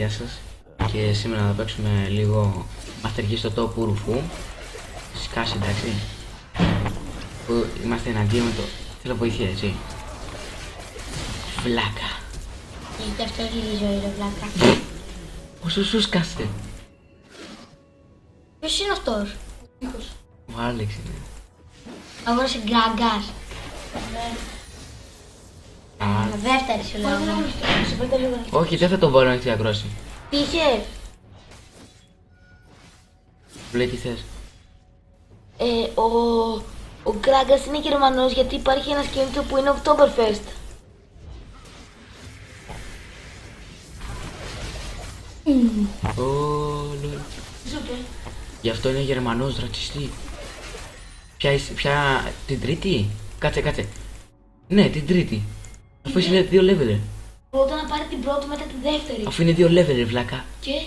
γεια σας. Και σήμερα θα παίξουμε λίγο Master Key στο τόπο ρουφού. Σκάσει, εντάξει. Που είμαστε εναντίον με το... Θέλω βοήθεια, έτσι. Βλάκα. Γιατί αυτό έχει τη ζωή, ρε βλάκα. Πόσο σου σκάστε. Ποιος είναι αυτός? Ο Άλεξ είναι. Αγόρασε γκράγκας. Δεύτερη σου λέω. Όχι, δεν θα τον βάλω να έχει ακρόσει. Τι είχε? Του λέει τι θες. Ο Γκράγκας είναι Γερμανός γιατί υπάρχει ένα κινητό που είναι Oktoberfest. Λολ. Γι' αυτό είναι Γερμανός ρατσιστή. Ποια την τρίτη? Κάτσε. Ναι, την τρίτη. Αφού είναι 2 level. Πρώτα να πάρει την πρώτη, μετά τη δεύτερη. Αφού είναι 2 level, βλάκα. Και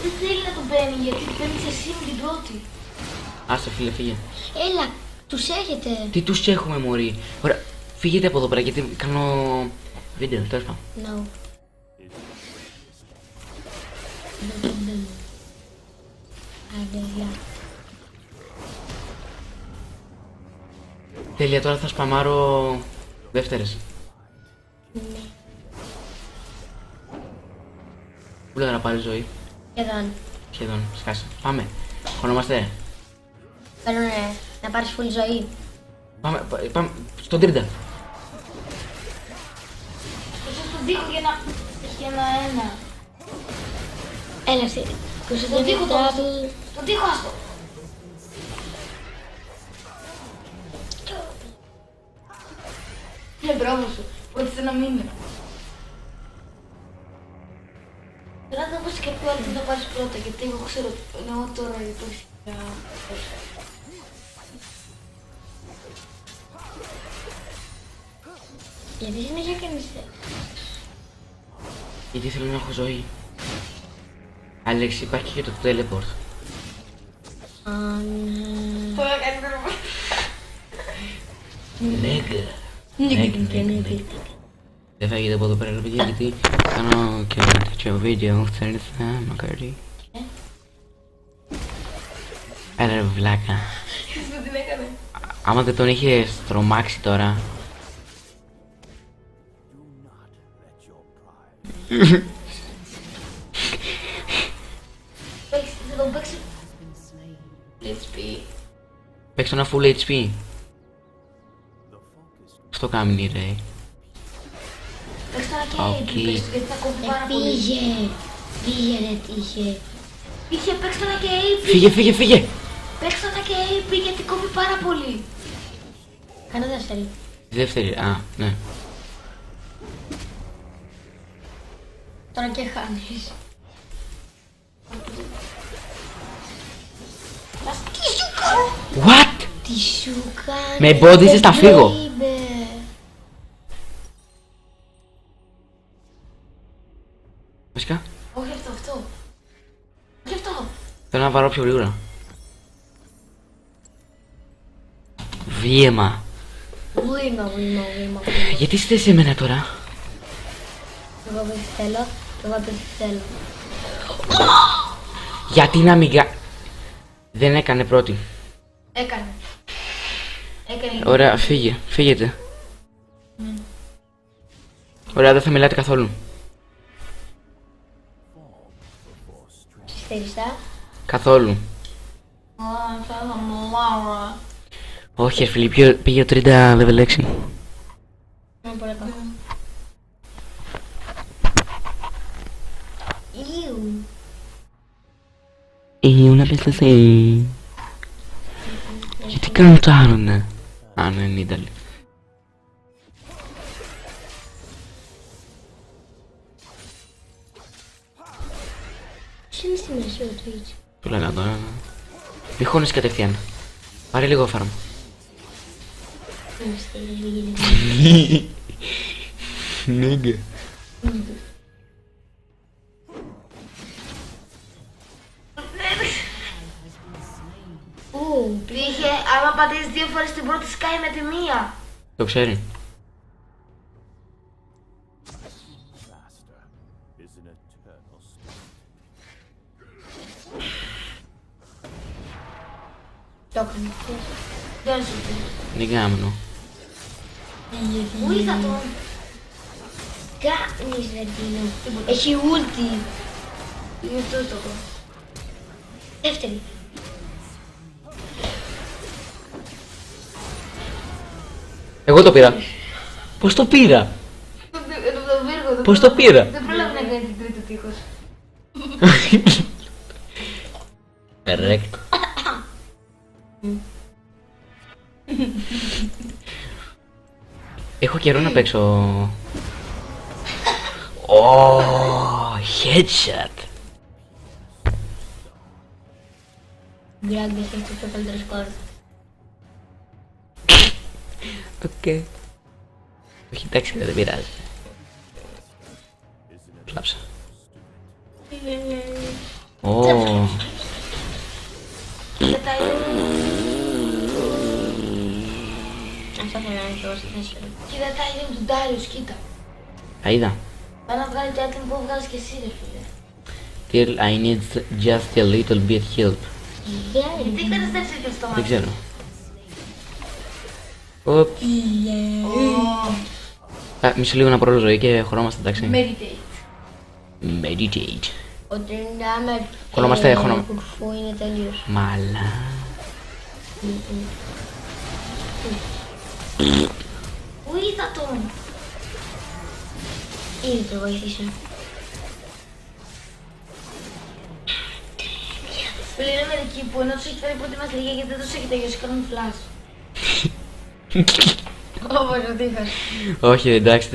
δεν θέλει να τον παίρνει γιατί την παίρνεις εσύ με την πρώτη. Άστα φίλε, φύγε. Έλα, τους έχετε. Τι τους έχουμε, μωρί. Ωραία, φύγετε από εδώ πέρα γιατί κάνω βίντεο, τέλος πάντων. No. Άντε, γεια. Τέλεια, τώρα θα σπαμάρω δεύτερες. Ναι. Πού λέγα να πάρει ζωή. Σχεδόν. Σκάσε. Πάμε. Χωνόμαστε. Θέλω να πάρεις full ζωή. Πάμε στον τρίτα. Ίσως τον τοίχο για ένα. Έλα εσύ. Τον τοίχο τον τοίχο άστο. Μπράβο σου. Ότι να μείνει. Τώρα να δώσεις και ποιο άλλο θα πάρεις πρώτα γιατί εγώ ξέρω εννοώ τώρα για το γιατί συνέχεια κάνεις Γιατί θέλω να έχω ζωή. Άλεξ, υπάρχει και το teleport. Τώρα κάνεις teleport. Νέγκα. Δεν θα γίνεται από εδώ πέρα, παιδιά, γιατί κάνω και ένα τέτοιο βίντεο. Θέλετε, μακάρι. Έλα ρε βλάκα. Άμα δεν τον είχες τρομάξει τώρα. Θα τον παίξει HP. Παίξω ένα full HP. Στο κάμινι ρε. Παίξε τώρα και AP, γιατί θα κόβει πάρα πολύ. Πήγε ρε τύχε. Είχε παίξει τώρα και AP. Φύγε. Παίξε τώρα και AP γιατί κόβει πάρα πολύ. Κάνε δεύτερη. Δεύτερη, ναι. Τώρα και χάνεις. Τι σου κάνω. What? Τι σου κάνω. Με εμπόδισες να φύγω. Βασικά. Όχι αυτό. Όχι αυτό. Θέλω να βαρώ πιο γρήγορα. Βίαιμα. Βήμα. Γιατί είστε σε μένα τώρα. Εγώ δεν θέλω. Εγώ δεν θέλω. Γιατί να μην Δεν έκανε πρώτη. Έκανε. Ωραία, φύγετε. Ωραία, δεν θα μιλάτε καθόλου. Στήριστά. Καθόλου. Θα μιλάω. Όχι, φίλοι, πήγε ο 30 level 6. Είναι πολύ κακό. Να πες εσύ. Γιατί καντάρουνε. Ναι, είναι Ιταλή. Ποιος είναι στη μέση ο Twitch? Του λέγα τώρα. Μη χώνεις κατευθείαν. Πάρε λίγο φάρμα. Νέγκα. Πήγε, άμα πατήσεις 2 φορές την πρώτη σκάει με τη μία. Το ξέρει. έκανε. Δεν σου πει. Δεν κάνω. Πού είδα τον. Κάνεις ρε Τίνο. Έχει ούλτι. Είναι τούτο. Δεύτερη. Εγώ το πήρα. Πώς το πήρα? Πώς το πήρα? Δεν πρόλαβε να κάνει την τρίτη τείχος. Correct. Έχω καιρό να παίξω. Oh, headshot. Γκράγκες έχει το καλύτερο σκορ. Οκ. Όχι, εντάξει, δεν πειράζει. Κλάψα. Ω. Αυτό θα είναι το συνέσιο. Κοίτα τα item του Darius, κοίτα. Τα είδα. Πάει να βγάλει το item που βγάζεις και εσύ ρε φίλε. Till I need just a little bit help. Γιατί καταστρέψεις και στο Δεν μάτι. ξέρω. Οπ. Μισό λίγο να πρόλω ζωή και χωρόμαστε, εντάξει. Meditate. Meditate. Ότι είναι Χωνόμαστε, κουρφού είναι τελείως. Μαλά. Πού είδα τον. Ήδη το βοηθήσα. Φίλοι είναι μερικοί που ενώ τους έχει φέρει πρώτη μας λίγα γιατί δεν τους έχει τελειώσει κάνουν flash. Όπως ο τείχος. Όχι, εντάξει,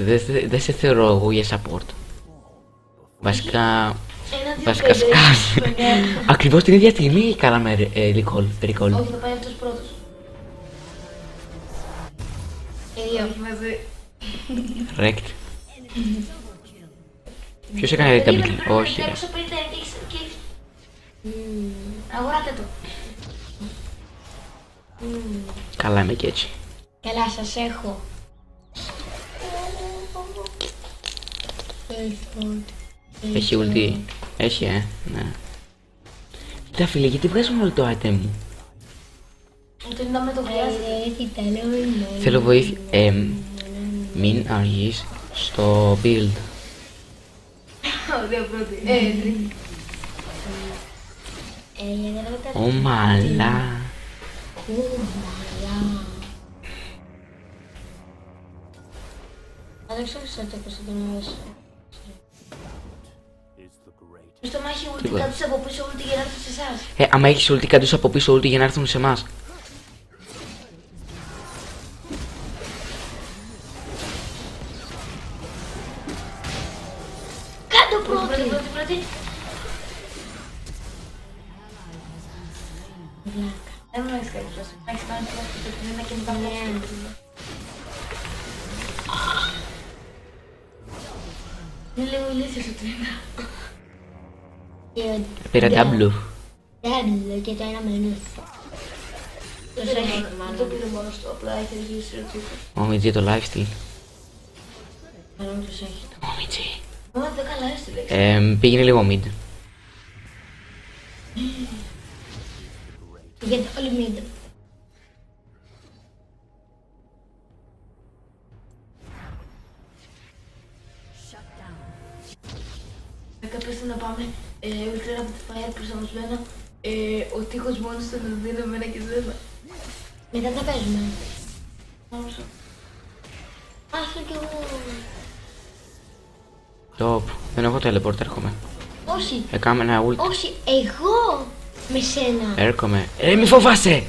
δεν σε θεωρώ εγώ για support. Βασικά σκάζει. Ακριβώς την ίδια στιγμή κάναμε recall. Όχι, θα πάει αυτός πρώτος. Όχι μαζί. Rect. Ποιος έκανε double kill? Όχι. Αγοράτε το. Καλά είμαι και έτσι. Καλά, σας έχω. Έχει ulti. Έχει, ναι. Κοίτα φίλε, γιατί βγάζουμε όλο το item μου? Ότι να με το χρειάζεται. Θέλω βοήθεια. Μην αργείς στο build. Ωραία πρώτη. Τρίτη. Ω μαλά. Αλλά ξέρω το πως θα τον αρέσει. Στο μάχη ούλτι κάτω από πίσω ούλτι για να έρθουν σε εσάς. Άμα έχεις ulti κάτω από πίσω ulti για να έρθουν σε εμάς. Κάτω πρώτη. Δεν μου έχεις κάνει φλάσσα. Να έχεις κάνει φλάσσα και πριν να και μετά φλάσσα. Είναι λίγο ηλίθιος ο τρένα. Πήρα W. W και το ένα μενού. Δεν το πήρε μόνος του, απλά έχει γυρίσει ο τύπος. Μόμιτζι το lifesteal. Μάλλον τους έχει. Μόμιτζι. Μόνο 10 lifesteal έχεις. Πήγαινε λίγο mid. Γιατί όλοι μείνουν. Κάποιος θέλει να πάμε ultra rapid fire προσαρμοσμένο. Ο τείχος μόνος του να δίνει εμένα και εσένα. Μετά τα παίζουμε. Άσο κι εγώ. Top. Δεν έχω teleport, έρχομαι. Όχι. Έκαμε ένα ult. Όχι, εγώ με σένα. Έρχομαι. Μη φοβάσαι!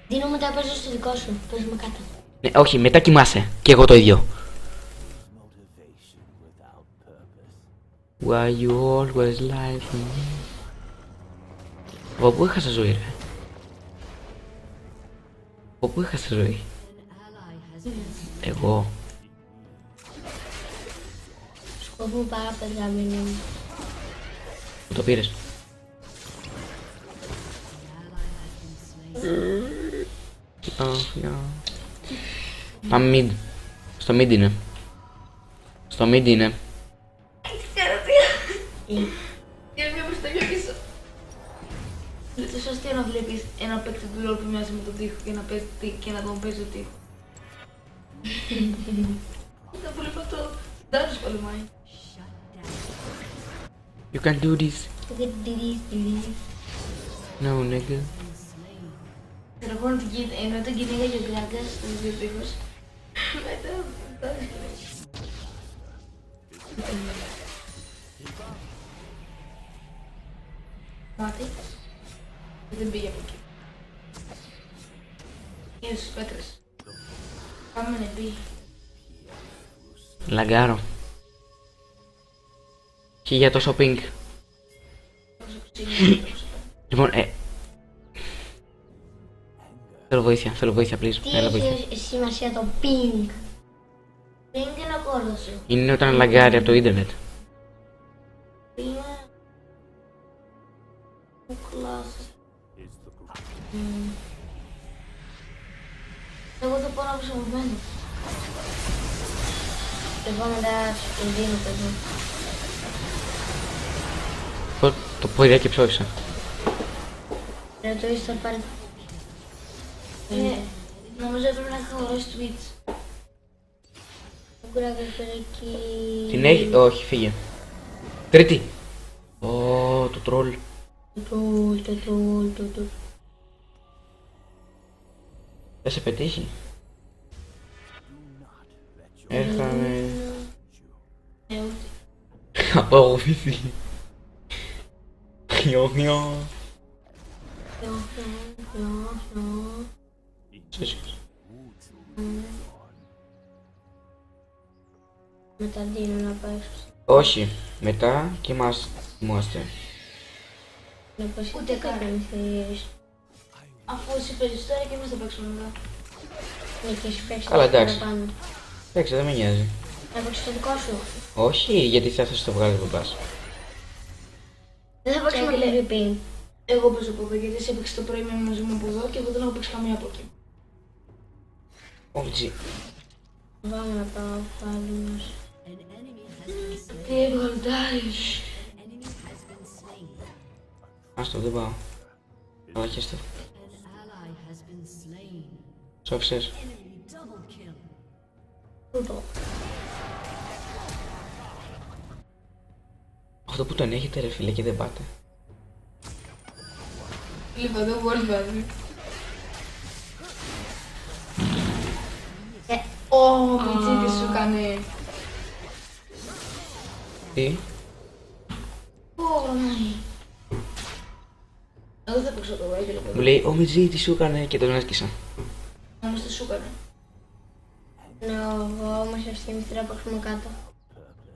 Δίνω μετά παίζω στο δικό σου. Παίζουμε κάτω. Ναι, όχι, μετά κοιμάσαι. Και εγώ το ίδιο. Why you always lie to me? Από πού έχασα ζωή ρε? Από πού έχασα ζωή? Εγώ. Σκοπού πάρα από τα δραμμένα μου. Που το πήρες? Πάμε mid. Στο mid είναι. Στο mid είναι. Είναι μια μπροστά πιο πίσω. Είναι τόσο αστείο να βλέπεις ένα παίκτη του LoL που μοιάζει με τον τοίχο και να τον παίζει το τοίχο. Ήταν πολύ αυτό. Δεν τους πολεμάει. You can do this. You can do this. No, nigga. Τραβώνω ενώ τον κυνήγα και ο Γκράγκας στους δύο τοίχους. Μετά, μάτι. Δεν πήγε από εκεί. Είναι στους πέτρες. Πάμε να μπει. Λαγκάρω. Και για τόσο ping. Λοιπόν, θέλω βοήθεια, please. Τι έχει σημασία το ping? Ping είναι ο κόρδος σου. Είναι όταν λαγκάρει από το ίντερνετ. Είναι... Ο κλάσσος. Εγώ το πάω να προσωπημένο. Εγώ μετά σου δίνω το εδώ. Το πόδια και ψόφισα. Το θα πάρει... Νομίζω πρέπει να χωρώσει Twitch. Ο Γκράγκας πέρα εκεί... Την έχει, όχι, φύγε. Τρίτη. Το τρόλ. Το τρόλ. Θα σε πετύχει. Έχαμε... Απαγωγηθεί. Νιώ. Μετά δίνω να πάει έξω. Όχι, μετά και μας θυμάστε. Να πας ούτε καν θέλεις. Αφού εσύ παίζεις τώρα και εμείς θα παίξουμε μετά. Ναι, και εσύ παίξεις. Καλά, εντάξει. Εντάξει, δεν με νοιάζει. Να παίξεις το δικό σου. Όχι, γιατί θα θες το βγάλει από πας. Δεν θα παίξουμε PvP. Εγώ παίζω από εδώ γιατί εσύ έπαιξες το πρωί μαζί μου από εδώ και εγώ δεν έχω παίξει καμία από εκεί. Όχι. Πάμε να πάω πάλι μας. Τι έβγαλτάρεις. Άστο, δεν πάω. Αλλά και αυτό. Σώφισες. Τούτο. Αυτό που τον έχετε ρε φίλε και δεν πάτε. Λοιπόν, δεν μπορείς βάζει. Μιτσί τι σου έκανε. Τι. Γρονάει. Εγώ δεν παίξω το Βάγγελο. Μου λέει ο Μιτζή τι σου έκανε και τον έσκησα. Όμως τι σου έκανε. Ναι, εγώ όμως αυτή τη μυστήρα παίξουμε κάτω.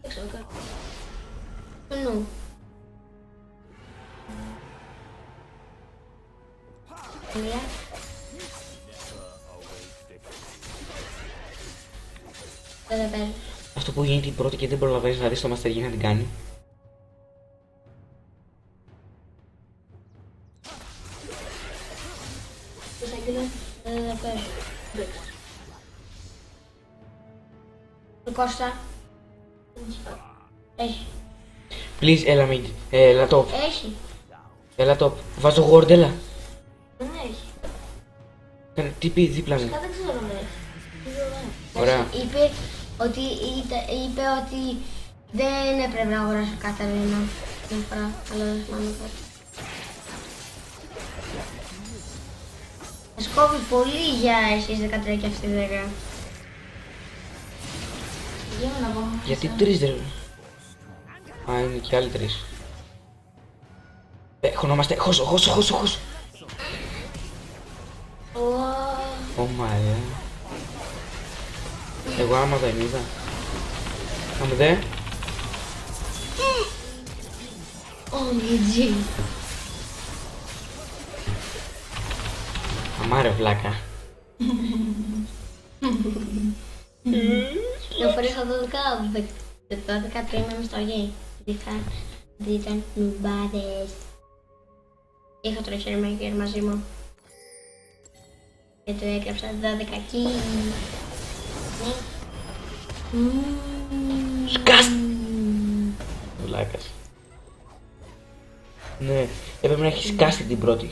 Δεν ξέρω κάτω. Νου. Μία. Δεν παίρνει. Αυτό που γίνεται η πρώτη και δεν προλαβαίνεις να δεις το Master Yi να την κάνει. Πώς έγινε, δεν παίρνει. Το Κώστα. Έχει. Please, έλα mid. Έλα top. Έχει. Έλα top. Βάζω ward, έλα. Δεν έχει. Κάνε τι πει δίπλα μου. Δεν ξέρω αν έχει. Ωραία. Είπε ότι δεν έπρεπε να αγοράσω κάθε ένα. Μια φορά, αλλά δεν θυμάμαι κάτι. Θα σκόβει πολύ για εσείς 13 και αυτή 10. Για να πω. Γιατί τρεις ρε. Α, είναι και άλλοι τρεις. Χωνόμαστε. Χώσο. Ω μαλέ. Εγώ άμα δεν είδα. Θα μου δε. Ω, Μιτζή. Αμάρε βλάκα. Δύο φορές θα 12 είμαι μες στο γέι. Δεν ήταν νουμπάδες. Είχα το χέρι μαζί μου. Και το έγραψα 12 εκεί. Σκάς! Βλάκας. Ναι, έπρεπε να έχει σκάσει την πρώτη.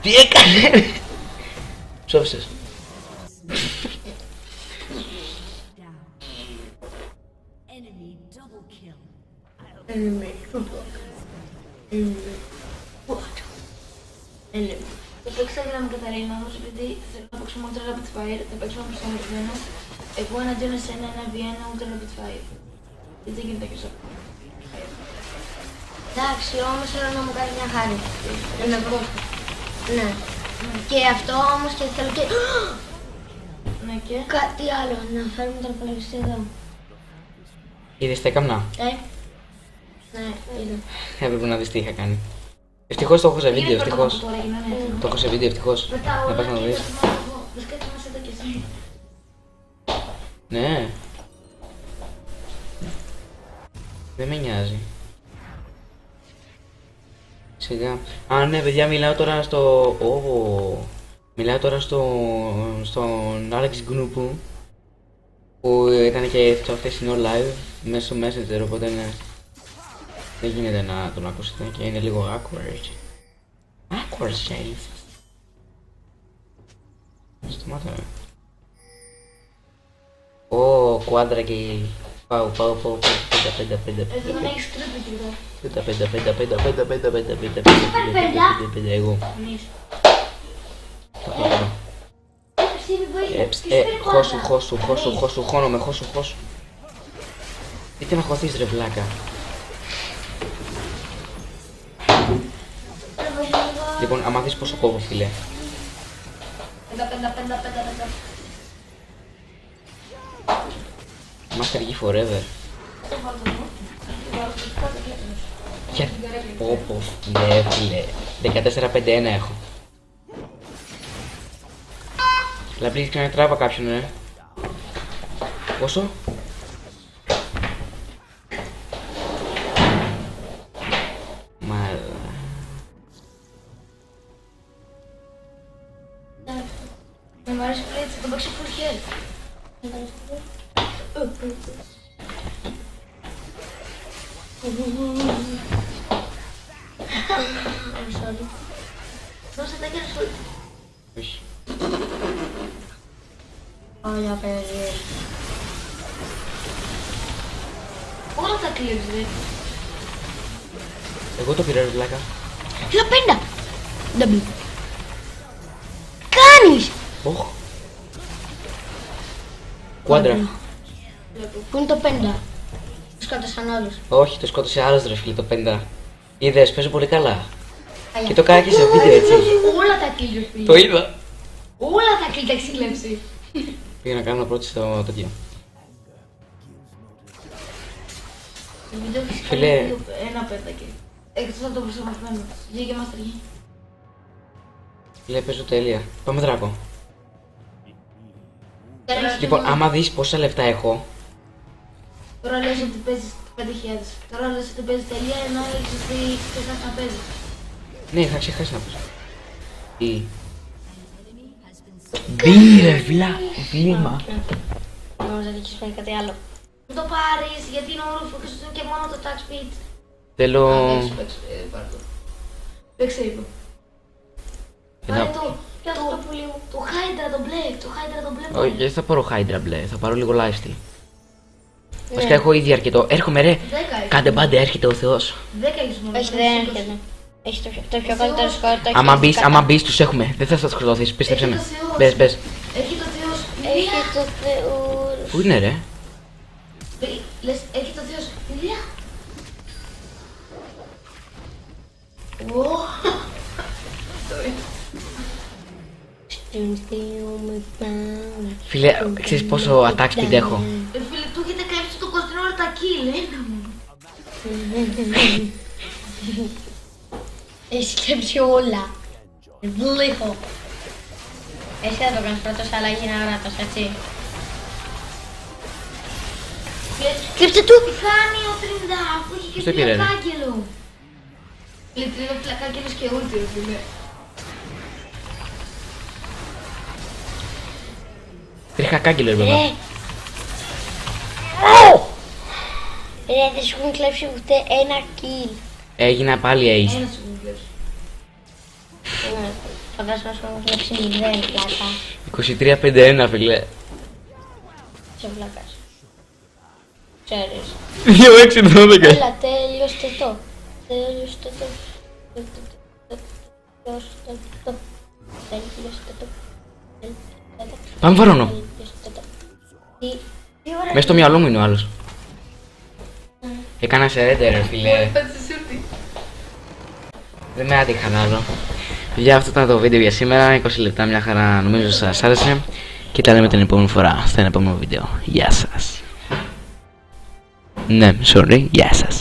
Τι έκανε! Ψόφισες. Το παίξα για να με Καταρίνα όμως επειδή θέλω να παίξω μόνο Rapid Fire, θα παίξω όμως σταματημένο. Εγώ εναντίον εσένα 1v1 ούτε Rapid Fire. Γιατί δεν γίνεται και στο Εντάξει, όμως θέλω να μου κάνει μια χάρη. Να με βρω. Ναι. Και αυτό όμως και θέλω και... Ναι και... Κάτι άλλο, να φέρουμε τον υπολογιστή εδώ. Είδες τα κάμνα. Ναι, είδα. Έπρεπε να δεις τι είχα κάνει. Ευτυχώς το έχω σε βίντεο, ευτυχώς. Τώρα γίνανε. Το έχω σε βίντεο, ευτυχώς. Μετά Να όλα πας να το και δεις. τα θυμάμαι εγώ. Βασικά θυμάσαι εδώ και εσύ. Ναι. Δεν με νοιάζει. Σιγά. Α, ναι, παιδιά, μιλάω τώρα στο... Μιλάω τώρα στον Alex Gnoupou που ήταν και στο χθεσινό live μέσω Messenger, οπότε ναι. Δεν γίνεται να τον ακούσετε και είναι λίγο awkward. Awkward shades. Σταμάτα ρε. Ω, κουάντρακι. Πάω, πέντα. Εδώ δεν έχεις τρίπη Πέντα, εγώ. Εμείς. Εσύ μην βοηθήσεις. Χώσου, χώνομαι, χώσου. Γιατί να χωθείς ρε βλάκα. Λοιπόν, άμα δεις πόσο κόβω φίλε. Πέντα. Είμαστε αργοί forever. Για... Πω, ναι φίλε. 14-5-1 έχω. Λαμπλής ξανατράβα κάποιον Πόσο? Μαλά. Μ' αρέσει που λέει θα τον παίξω full health. Δώσε τα κέρδη σου. Όχι. Ωραία, παιδί. Όλα τα κλείψεις ρε. Εγώ το πήρα ρε βλάκα. 15! W. Κάνεις! Όχ. Κουάντρα. Πού είναι το 5? Σκότωσαν όλους. Όχι, το σκότωσε άλλος ρε φίλε το 50. Είδες, παίζω πολύ καλά. Και το κάνα και σε βίντεο έτσι. Όλα τα κλείψεις φίλε. Το είδα. Όλα τα κλείψεις, τα ξύλεψε. Πήγα να κάνω πρώτη στο τέτοιο. Το βίντεο έχεις Φίλε. κάνει ένα πέτακι. Εκτός από το προσωπισμένο. Γεια και Master Yi. Φίλε, παίζω τέλεια. Πάμε δράκο. Τώρα Λοιπόν, άμα δεις πόσα λεφτά έχω. Τώρα λες ότι παίζεις 5.000. Τώρα λες ότι παίζεις τελεία ενώ έχεις ότι ξεχάσει να παίζεις. Ναι, είχα ξεχάσει να παίζω. Τι. Μπήρε βλήμα. Νόμιζα ότι έχεις φάει κάτι άλλο. Μην το πάρεις γιατί είναι όροφο και σου δίνει και μόνο το tax speed. Θέλω... Πάρε το. Παίξε είπα. Πάρε το Hydra το μπλε, το Hydra το μπλε. Όχι, δεν θα πάρω Hydra μπλε, θα πάρω λίγο lifesteal. Βασικά έχω ήδη αρκετό. Έρχομαι ρε. 10 έχεις. Κάντε μπάντε, έρχεται ο Θεός. 10 έχεις μόνο. Όχι, δεν έρχεται. Έχει το πιο καλύτερο σκορ. Άμα μπεις τους έχουμε. Δεν θα σας σκοτωθείς, πίστεψε με. Έχει το Θεός. Μπες. Έχει το Θεός. Έχει το Θεό. Πού είναι ρε. Λες, έχει το Θεός. Ηλία. Ω. Στον Θεό με πάμε. Φίλε, ξέρεις πόσο attack speed έχω. Φίλε, του έχετε κάνει στο controller τα kill, ένα μου. Έχει κλέψει όλα. Βλήχο. Εσύ θα το κάνεις πρώτος, αλλά γίνει αγράτος, έτσι. Κλέψε του! Τι χάνει ο Τριντά, αφού έχει και Στο πήρε, ρε. φυλακάκελο. Λέει Τριντά φυλακάκελος και ούτε, ρε φίλε. Τρίχα κάγκελο ρε μπαμπά. Ρε, δεν σου έχουν κλέψει ούτε ένα kill. Έγινα πάλι ace. Ένα σου μου κλέψει. Φαντάζομαι να σου έχουν κλέψει 0 πλάκα. 23-51 φίλε. Σε βλάκας. Ξέρεις. 2-6-12. Έλα, τέλειωστε το. Τέλειωστε το. Τέλειωστε το. Τέλειωστε το. Πάμε βαρώνω. Τέλειωστε το. Τι ώρα Μες στο μυαλό μου είναι ο άλλος. Έκανα σε ρέντερ ρε φίλε. πέτσε σούρτι. Δεν με άτυχαν άλλο. Παιδιά, αυτό ήταν το βίντεο για σήμερα. 20 λεπτά, μια χαρά, νομίζω σας άρεσε. Και τα λέμε την επόμενη φορά στο επόμενο βίντεο. Γεια σας. Ναι, sorry, γεια σας.